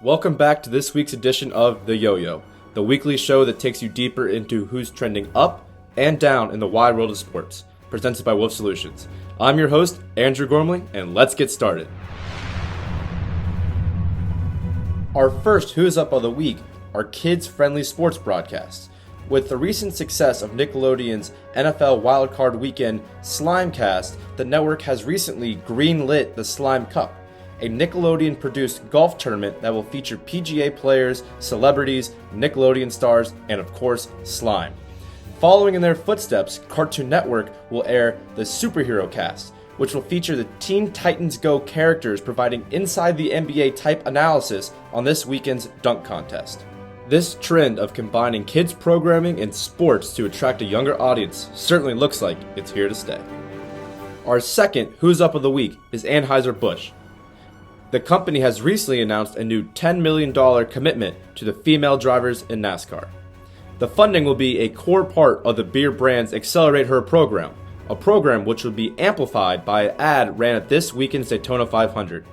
Welcome back to this week's edition of The Yo-Yo, the weekly show that takes you deeper into who's trending up and down in the wide world of sports, presented by Wolf Solutions. I'm your host, Andrew Gormley, and let's get started. Our first Who's Up of the Week are kids-friendly sports broadcasts. With the recent success of Nickelodeon's NFL Wildcard Weekend Slimecast, the network has recently greenlit the Slime Cup, a Nickelodeon-produced golf tournament that will feature PGA players, celebrities, Nickelodeon stars, and of course, slime. Following in their footsteps, Cartoon Network will air the Superhero Cast, which will feature the Teen Titans Go characters providing inside the NBA type analysis on this weekend's dunk contest. This trend of combining kids programming and sports to attract a younger audience certainly looks like it's here to stay. Our second Who's Up of the Week is Anheuser-Busch. The company has recently announced a new $10 million commitment to the female drivers in NASCAR. The funding will be a core part of the beer brand's Accelerate Her program, a program which will be amplified by an ad ran at this weekend's Daytona 500.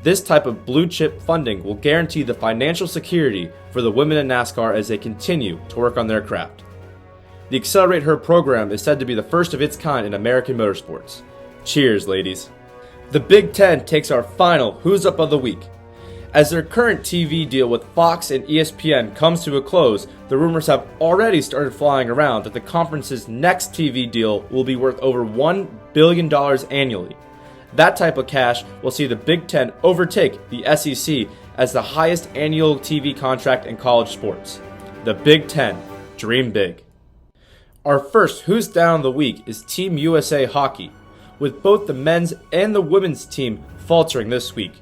This type of blue-chip funding will guarantee the financial security for the women in NASCAR as they continue to work on their craft. The Accelerate Her program is said to be the first of its kind in American motorsports. Cheers, ladies. The Big Ten takes our final Who's Up of the Week. As their current TV deal with Fox and ESPN comes to a close, the rumors have already started flying around that the conference's next TV deal will be worth over $1 billion annually. That type of cash will see the Big Ten overtake the SEC as the highest annual TV contract in college sports. The Big Ten, dream big. Our first Who's Down of the Week is Team USA Hockey, with both the men's and the women's team faltering this week.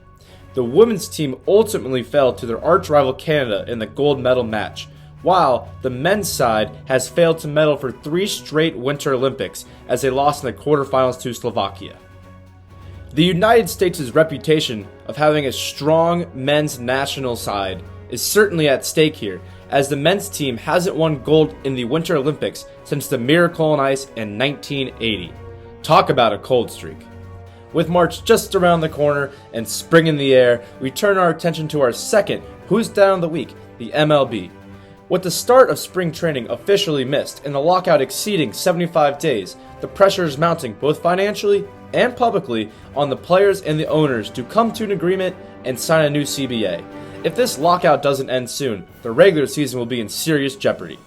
The women's team ultimately fell to their arch-rival Canada in the gold medal match, while the men's side has failed to medal for 3 straight Winter Olympics as they lost in the quarterfinals to Slovakia. The United States' reputation of having a strong men's national side is certainly at stake here, as the men's team hasn't won gold in the Winter Olympics since the Miracle on Ice in 1980. Talk about a cold streak. With March just around the corner and spring in the air, we turn our attention to our second Who's Down of the Week, the MLB. With the start of spring training officially missed and the lockout exceeding 75 days, the pressure is mounting both financially and publicly on the players and the owners to come to an agreement and sign a new CBA. If this lockout doesn't end soon, the regular season will be in serious jeopardy.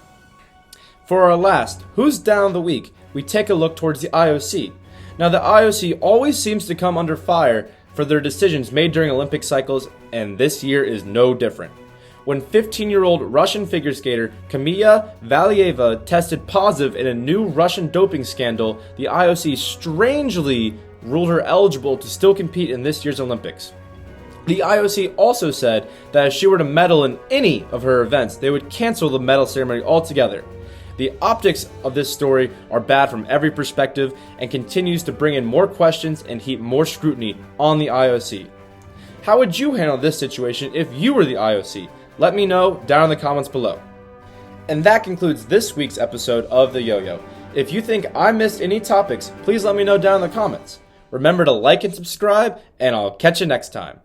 For our last Who's Down of the Week, we take a look towards the IOC. Now, the IOC always seems to come under fire for their decisions made during Olympic cycles, and this year is no different. When 15-year-old Russian figure skater Kamila Valieva tested positive in a new Russian doping scandal, the IOC strangely ruled her eligible to still compete in this year's Olympics. The IOC also said that if she were to medal in any of her events, they would cancel the medal ceremony altogether. The optics of this story are bad from every perspective and continues to bring in more questions and heap more scrutiny on the IOC. How would you handle this situation if you were the IOC? Let me know down in the comments below. And that concludes this week's episode of The Yo-Yo. If you think I missed any topics, please let me know down in the comments. Remember to like and subscribe, and I'll catch you next time.